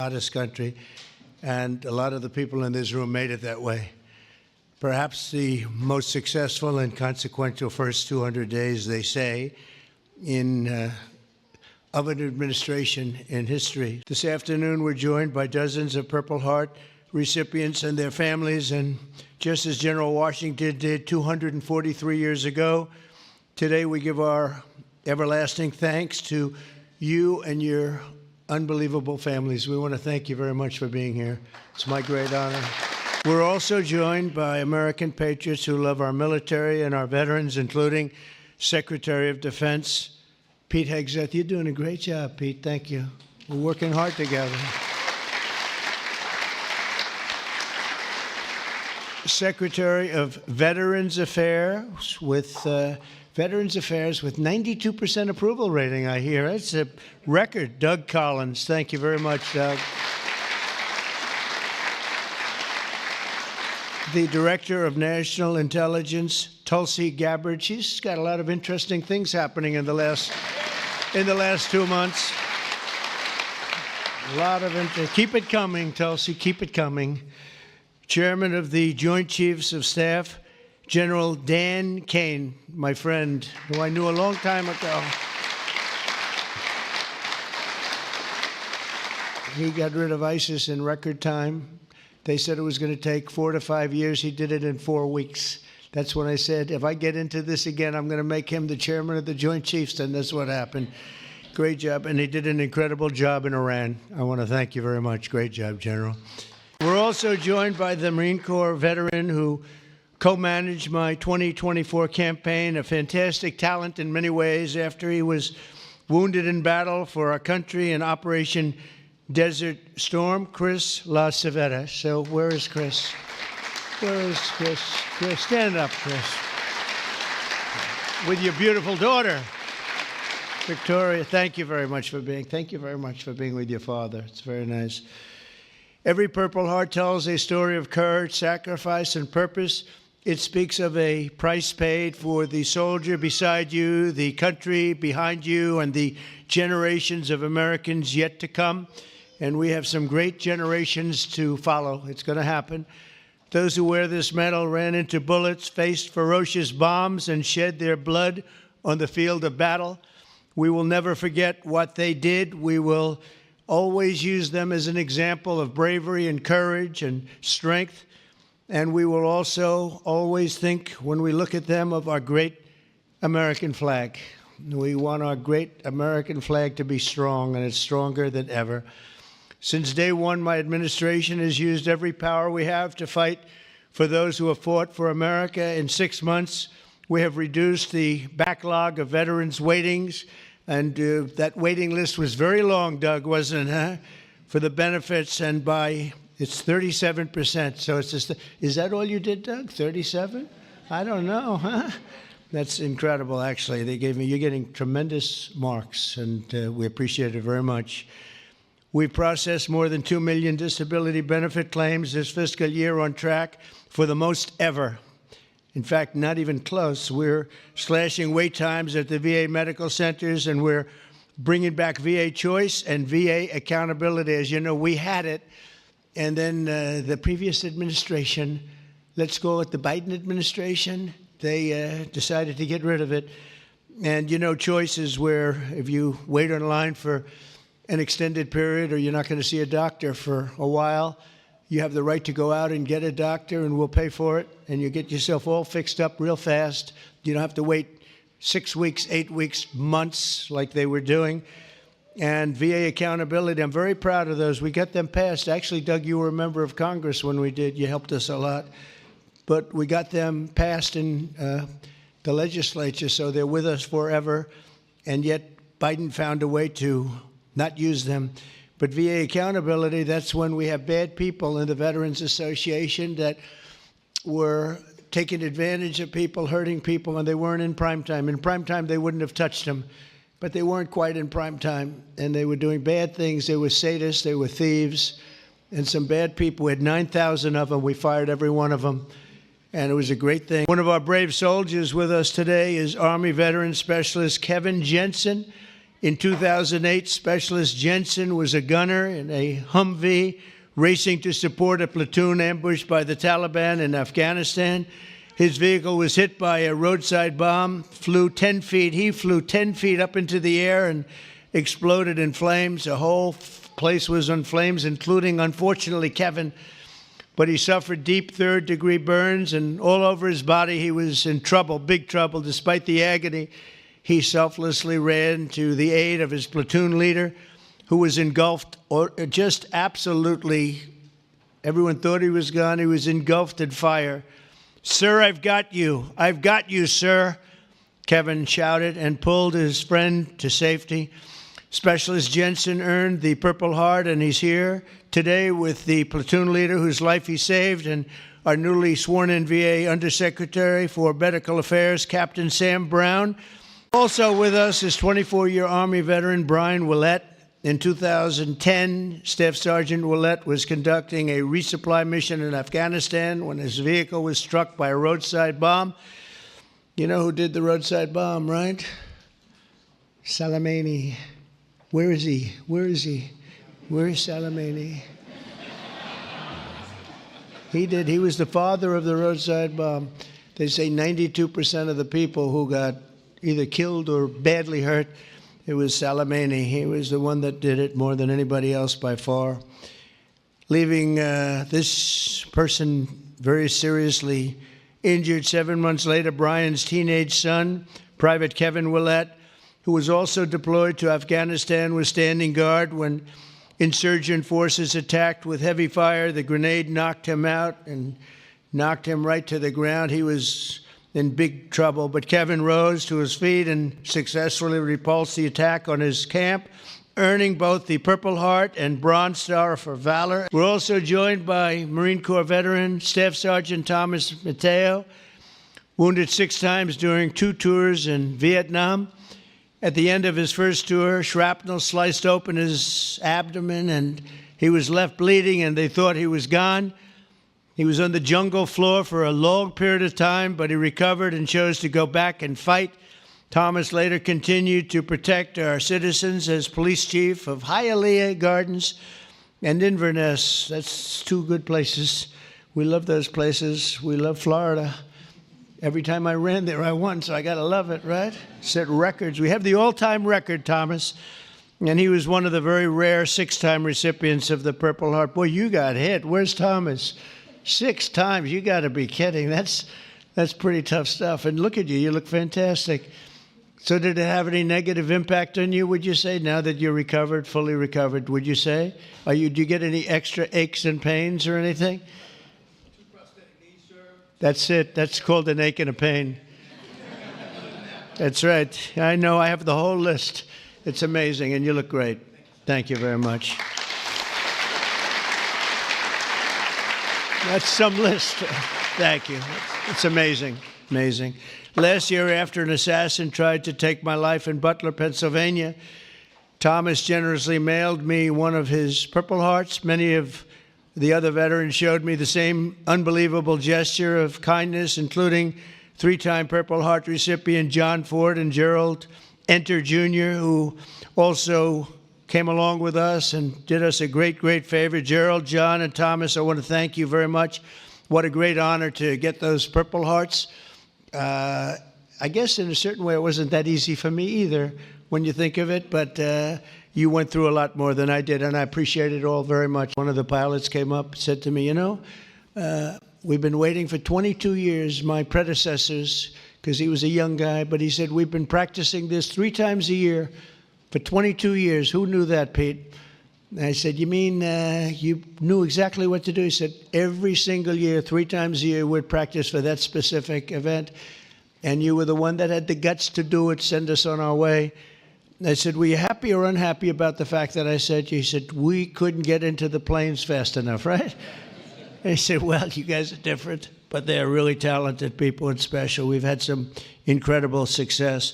hottest country, and a lot of the people in this room made it that way. Perhaps the most successful and consequential first 200 days, they say, of an administration in history. This afternoon, we're joined by dozens of Purple Heart recipients and their families, and just as General Washington did 243 years ago, today we give our everlasting thanks to you and your unbelievable families. We want to thank you very much for being here. It's my great honor. We're also joined by American patriots who love our military and our veterans, including Secretary of Defense Pete Hegseth. You're doing a great job, Pete. Thank you. We're working hard together. Secretary of Veterans Affairs with 92% approval rating, I hear. That's a record. Doug Collins. Thank you very much, Doug. The Director of National Intelligence, Tulsi Gabbard. She's got a lot of interesting things happening in the last 2 months. A lot of interest. Keep it coming, Tulsi. Keep it coming. Chairman of the Joint Chiefs of Staff, General Dan Kane, my friend, who I knew a long time ago. He got rid of ISIS in record time. They said it was going to take 4 to 5 years. He did it in 4 weeks. That's when I said, if I get into this again, I'm going to make him the chairman of the Joint Chiefs, and that's what happened. Great job, and he did an incredible job in Iran. I want to thank you very much. Great job, General. We're also joined by the Marine Corps veteran who co-managed my 2024 campaign, a fantastic talent in many ways after he was wounded in battle for our country in Operation Desert Storm, Chris LaCivetta. So where is Chris? Where is Chris? Chris, stand up, Chris. With your beautiful daughter, Victoria. Thank you very much for being with your father. It's very nice. Every Purple Heart tells a story of courage, sacrifice, and purpose. It speaks of a price paid for the soldier beside you, the country behind you, and the generations of Americans yet to come. And we have some great generations to follow. It's going to happen. Those who wear this medal ran into bullets, faced ferocious bombs, and shed their blood on the field of battle. We will never forget what they did. We will always use them as an example of bravery and courage and strength. And we will also always think, when we look at them, of our great American flag. We want our great American flag to be strong, and it's stronger than ever. Since day one, my administration has used every power we have to fight for those who have fought for America. In 6 months, we have reduced the backlog of veterans' waitings. And that waiting list was very long, Doug, wasn't it, huh? For the benefits, and it's 37%. So it's just, is that all you did, Doug? 37? I don't know, huh? That's incredible, actually. You're getting tremendous marks, and we appreciate it very much. We've processed more than 2 million disability benefit claims this fiscal year, on track for the most ever. In fact, not even close. We're slashing wait times at the VA medical centers, and we're bringing back VA choice and VA accountability. As you know, we had it, and then the previous administration, let's go with the Biden administration, they decided to get rid of it. And you know, choice is where if you wait in line for an extended period or you're not going to see a doctor for a while, you have the right to go out and get a doctor, and we'll pay for it, and you get yourself all fixed up real fast. You don't have to wait 6 weeks, 8 weeks, months like they were doing. And VA accountability, I'm very proud of those. We got them passed. Actually, Doug, you were a member of Congress when we did. You helped us a lot. But we got them passed in the legislature, so they're with us forever. And yet Biden found a way to not use them. But VA accountability, that's when we have bad people in the Veterans Association that were taking advantage of people, hurting people, and they weren't in prime time. In prime time, they wouldn't have touched them, but they weren't quite in prime time, and they were doing bad things. They were sadists, they were thieves, and some bad people. We had 9,000 of them. We fired every one of them, and it was a great thing. One of our brave soldiers with us today is Army Veteran Specialist Kevin Jensen. In 2008, Specialist Jensen was a gunner in a Humvee racing to support a platoon ambushed by the Taliban in Afghanistan. His vehicle was hit by a roadside bomb, flew 10 feet. He flew 10 feet up into the air and exploded in flames. The whole place was on flames, including, unfortunately, Kevin. But he suffered deep third-degree burns, and all over his body he was in trouble, big trouble. Despite the agony, he selflessly ran to the aid of his platoon leader, who was engulfed, or just absolutely, everyone thought he was gone. He was engulfed in fire. "Sir, I've got you. I've got you, sir," Kevin shouted and pulled his friend to safety. Specialist Jensen earned the Purple Heart, and he's here today with the platoon leader whose life he saved and our newly sworn-in VA Undersecretary for Medical Affairs, Captain Sam Brown. Also with us is 24-year Army veteran Brian Willett. In 2010, Staff Sergeant Willett was conducting a resupply mission in Afghanistan when his vehicle was struck by a roadside bomb. You know who did the roadside bomb, right? Soleimani. Where is he? Where is he? Where is Soleimani? He did. He was the father of the roadside bomb. They say 92% of the people who got either killed or badly hurt, it was Soleimani. He was the one that did it more than anybody else by far. Leaving this person very seriously injured 7 months later, Brian's teenage son, Private Kevin Willett, who was also deployed to Afghanistan, was standing guard when insurgent forces attacked with heavy fire. The grenade knocked him out and knocked him right to the ground. He was in big trouble, but Kevin rose to his feet and successfully repulsed the attack on his camp, earning both the Purple Heart and Bronze Star for Valor. We're also joined by Marine Corps veteran Staff Sergeant Thomas Mateo, wounded 6 times during 2 tours in Vietnam. At the end of his first tour, shrapnel sliced open his abdomen and he was left bleeding, and they thought he was gone. He was on the jungle floor for a long period of time, but he recovered and chose to go back and fight. Thomas later continued to protect our citizens as police chief of Hialeah Gardens and Inverness. That's 2 good places. We love those places. We love Florida. Every time I ran there, I won, so I got to love it, right? Set records. We have the all-time record, Thomas, and he was one of the very rare 6-time recipients of the Purple Heart. Boy, you got hit. Where's Thomas? 6 times. You got to be kidding. That's pretty tough stuff. And look at you. You look fantastic. So did it have any negative impact on you, would you say, now that you're recovered, fully recovered, would you say? Do you get any extra aches and pains or anything? 2 prosthetic knees, sir. That's it. That's called an ache and a pain. That's right. I know. I have the whole list. It's amazing, and you look great. Thank you very much. That's some list. Thank you. It's amazing. Amazing. Last year, after an assassin tried to take my life in Butler, Pennsylvania, Thomas generously mailed me one of his Purple Hearts. Many of the other veterans showed me the same unbelievable gesture of kindness, including 3-time Purple Heart recipient John Ford and Gerald Enter Jr., who also came along with us and did us a great, great favor. Gerald, John, and Thomas, I want to thank you very much. What a great honor to get those Purple Hearts. I guess in a certain way it wasn't that easy for me either when you think of it, but you went through a lot more than I did, and I appreciate it all very much. One of the pilots came up and said to me, you know, we've been waiting for 22 years, my predecessors, because he was a young guy, but he said, we've been practicing this 3 times a year for 22 years. Who knew that, Pete? And I said, you mean you knew exactly what to do? He said, every single year, 3 times a year, we'd practice for that specific event. And you were the one that had the guts to do it, send us on our way. And I said, were you happy or unhappy about the fact that I said, he said, we couldn't get into the planes fast enough, right? And he said, well, you guys are different, but they're really talented people and special. We've had some incredible success.